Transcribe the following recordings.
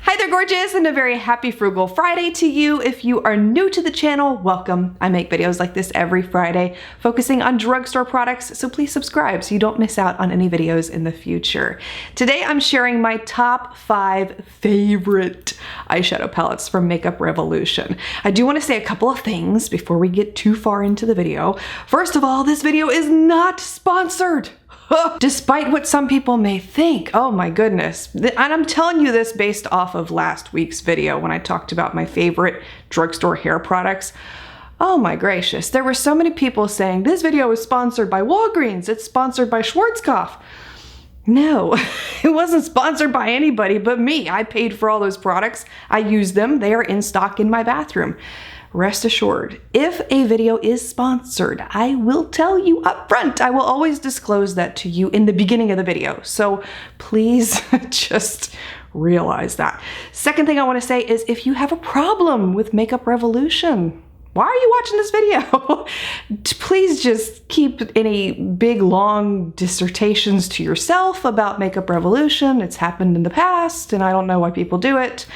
Hi there, gorgeous, and a very happy Frugal Friday to you. If you are new to the channel, welcome. I make videos like this every Friday focusing on drugstore products, so please subscribe so you don't miss out on any videos in the future. Today I'm sharing my top 5 favorite eyeshadow palettes from Makeup Revolution. I do want to say a couple of things before we get too far into the video. First of all, this video is not sponsored. Despite what some people may think. Oh my goodness. And I'm telling you this based off of last week's video when I talked about my favorite drugstore hair products. Oh my gracious. There were so many people saying this video is sponsored by Walgreens. It's sponsored by Schwarzkopf. No, it wasn't sponsored by anybody but me. I paid for all those products. I use them. They are in stock in my bathroom. Rest assured, if a video is sponsored, I will tell you up front. I will always disclose that to you in the beginning of the video. So please just realize that. Second thing I want to say is if you have a problem with Makeup Revolution, why are you watching this video? Please just keep any big, long dissertations to yourself about Makeup Revolution. It's happened in the past, and I don't know why people do it.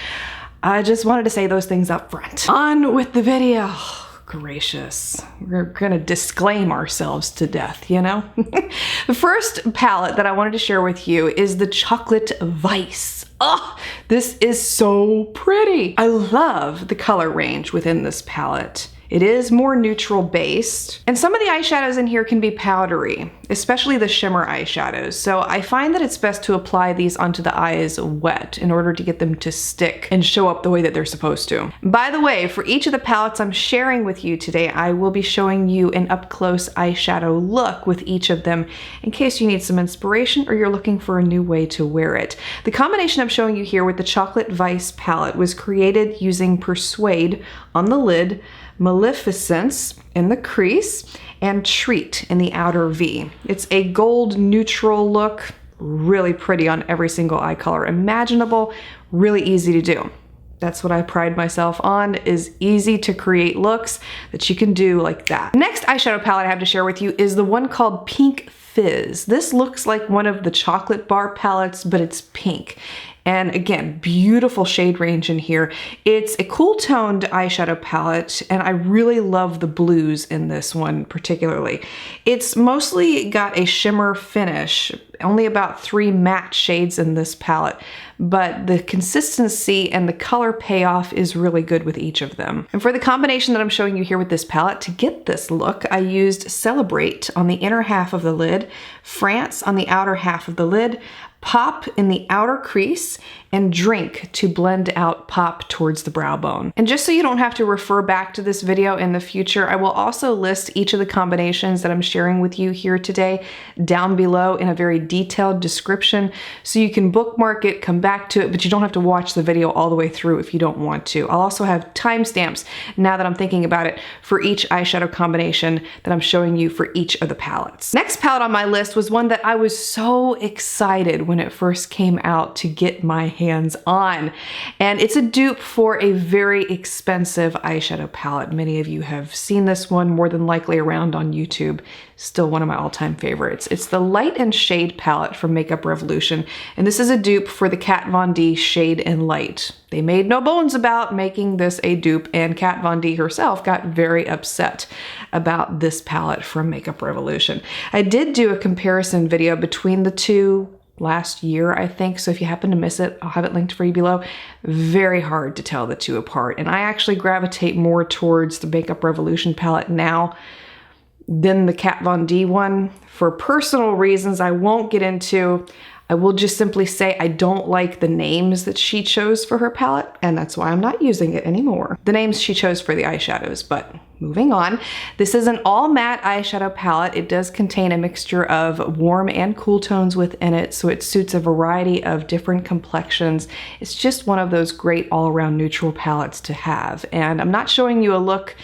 I just wanted to say those things up front. On with the video. Oh, gracious. We're gonna disclaim ourselves to death, you know? The first palette that I wanted to share with you is the Chocolate Vice. Oh, this is so pretty. I love the color range within this palette. It is more neutral based, and some of the eyeshadows in here can be powdery, especially the shimmer eyeshadows. So I find that it's best to apply these onto the eyes wet in order to get them to stick and show up the way that they're supposed to. By the way, for each of the palettes I'm sharing with you today, I will be showing you an up-close eyeshadow look with each of them in case you need some inspiration or you're looking for a new way to wear it. The combination I'm showing you here with the Chocolate Vice palette was created using Persuade on the lid, Malificence in the crease, and Treat in the outer V. It's a gold neutral look, really pretty on every single eye color imaginable, really easy to do. That's what I pride myself on, is easy to create looks that you can do like that. Next eyeshadow palette I have to share with you is the one called Pink Fizz. This looks like one of the chocolate bar palettes, but it's pink. And again, beautiful shade range in here. It's a cool toned eyeshadow palette, and I really love the blues in this one particularly. It's mostly got a shimmer finish, only about 3 matte shades in this palette, but the consistency and the color payoff is really good with each of them. And for the combination that I'm showing you here with this palette, to get this look, I used Celebrate on the inner half of the lid, France on the outer half of the lid, Pop in the outer crease, and Drink to blend out pop towards the brow bone. And just so you don't have to refer back to this video in the future, I will also list each of the combinations that I'm sharing with you here today down below in a very detailed description so you can bookmark it, come back to it, but you don't have to watch the video all the way through if you don't want to. I'll also have timestamps, now that I'm thinking about it, for each eyeshadow combination that I'm showing you for each of the palettes. Next palette on my list was one that I was so excited when it first came out to get my hands on. And it's a dupe for a very expensive eyeshadow palette. Many of you have seen this one more than likely around on YouTube. Still one of my all-time favorites. It's the Light and Shade palette from Makeup Revolution, and this is a dupe for the Kat Von D Shade and Light. They made no bones about making this a dupe, and Kat Von D herself got very upset about this palette from Makeup Revolution. I did do a comparison video between the two last year, I think, so if you happen to miss it, I'll have it linked for you below. Very hard to tell the two apart, and I actually gravitate more towards the Makeup Revolution palette now than the Kat Von D one for personal reasons I won't get into. I will just simply say I don't like the names that she chose for her palette, and that's why I'm not using it anymore. The names she chose for the eyeshadows, but moving on. This is an all matte eyeshadow palette. It does contain a mixture of warm and cool tones within it, so it suits a variety of different complexions. It's just one of those great all-around neutral palettes to have. And I'm not showing you a look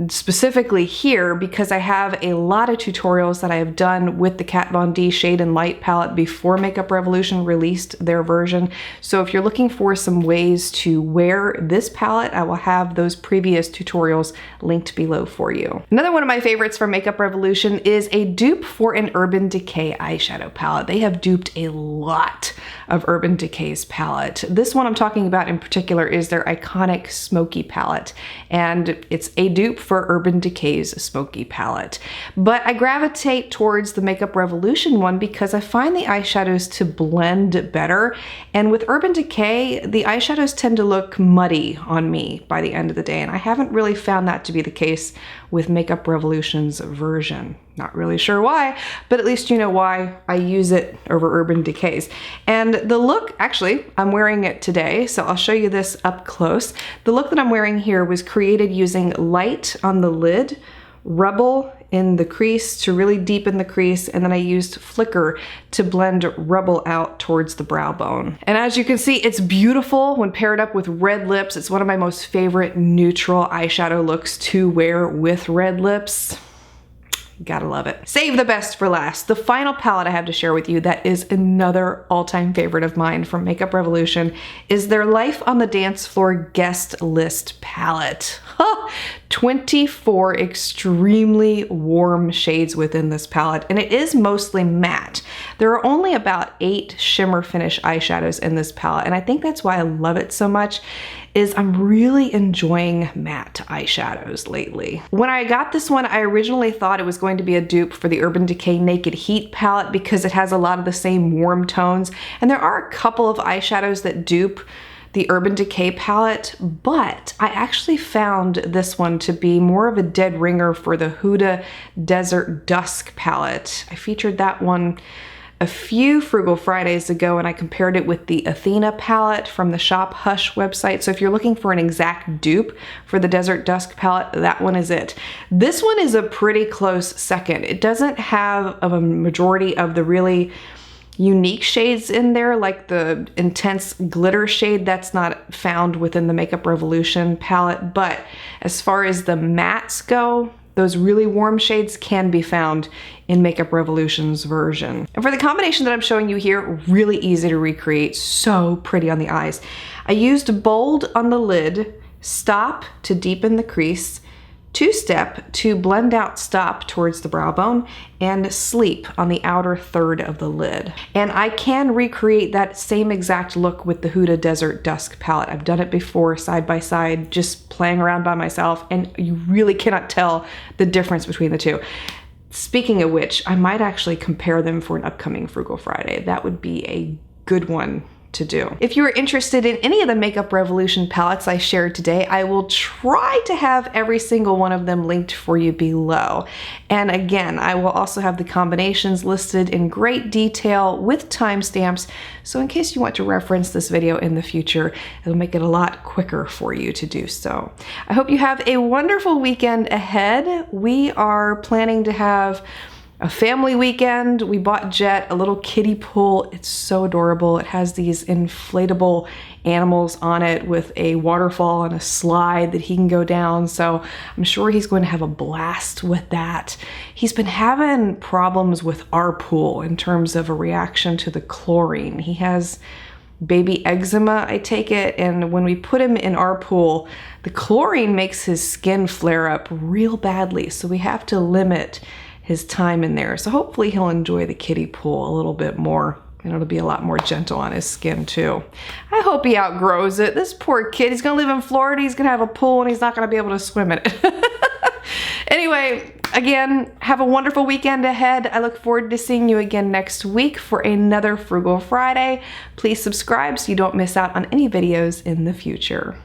specifically here because I have a lot of tutorials that I have done with the Kat Von D Shade and Light palette before Makeup Revolution released their version. So if you're looking for some ways to wear this palette, I will have those previous tutorials linked below for you. Another one of my favorites from Makeup Revolution is a dupe for an Urban Decay eyeshadow palette. They have duped a lot of Urban Decay's palette. This one I'm talking about in particular is their iconic Smokey palette, and it's a dupe for Urban Decay's Smokey palette. But I gravitate towards the Makeup Revolution one because I find the eyeshadows to blend better, and with Urban Decay, the eyeshadows tend to look muddy on me by the end of the day, and I haven't really found that to be the case with Makeup Revolution's version. Not really sure why, but at least you know why I use it over Urban Decay's. And the look, actually, I'm wearing it today, so I'll show you this up close. The look that I'm wearing here was created using light on the lid, Rubble in the crease to really deepen the crease, and then I used Flicker to blend Rubble out towards the brow bone. And as you can see, it's beautiful when paired up with red lips. It's one of my most favorite neutral eyeshadow looks to wear with red lips. Gotta love it. Save the best for last. The final palette I have to share with you that is another all-time favorite of mine from Makeup Revolution is their Life on the Dance Floor Guest List palette. 24 extremely warm shades within this palette, and it is mostly matte. There are only about 8 shimmer finish eyeshadows in this palette, and I think that's why I love it so much, is I'm really enjoying matte eyeshadows lately. When I got this one, I originally thought it was going to be a dupe for the Urban Decay Naked Heat palette because it has a lot of the same warm tones, and there are a couple of eyeshadows that dupe the Urban Decay palette, but I actually found this one to be more of a dead ringer for the Huda Desert Dusk palette. I featured that one a few Frugal Fridays ago, and I compared it with the Athena palette from the Shop Hush website. So if you're looking for an exact dupe for the Desert Dusk palette, that one is it. This one is a pretty close second. It doesn't have a majority of the really unique shades in there, like the intense glitter shade that's not found within the Makeup Revolution palette, but as far as the mattes go, those really warm shades can be found in Makeup Revolution's version. And for the combination that I'm showing you here, really easy to recreate, so pretty on the eyes. I used Bold on the lid, Stop to deepen the crease, Two-Step to blend out Stop towards the brow bone, and Sleep on the outer third of the lid. And I can recreate that same exact look with the Huda Desert Dusk palette. I've done it before side by side, just playing around by myself, and you really cannot tell the difference between the two. Speaking of which, I might actually compare them for an upcoming Frugal Friday. That would be a good one to do. If you are interested in any of the Makeup Revolution palettes I shared today, I will try to have every single one of them linked for you below. And again, I will also have the combinations listed in great detail with timestamps, so in case you want to reference this video in the future, it'll make it a lot quicker for you to do so. I hope you have a wonderful weekend ahead. We are planning to have a family weekend. We bought Jet a little kiddie pool. It's so adorable. It has these inflatable animals on it with a waterfall and a slide that he can go down. So I'm sure he's going to have a blast with that. He's been having problems with our pool in terms of a reaction to the chlorine. He has baby eczema, I take it, and when we put him in our pool, the chlorine makes his skin flare up real badly. So we have to limit his time in there. So hopefully he'll enjoy the kiddie pool a little bit more, and it'll be a lot more gentle on his skin too. I hope he outgrows it. This poor kid, he's gonna live in Florida, he's gonna have a pool, and he's not gonna be able to swim in it. Anyway, again, have a wonderful weekend ahead. I look forward to seeing you again next week for another Frugal Friday. Please subscribe so you don't miss out on any videos in the future.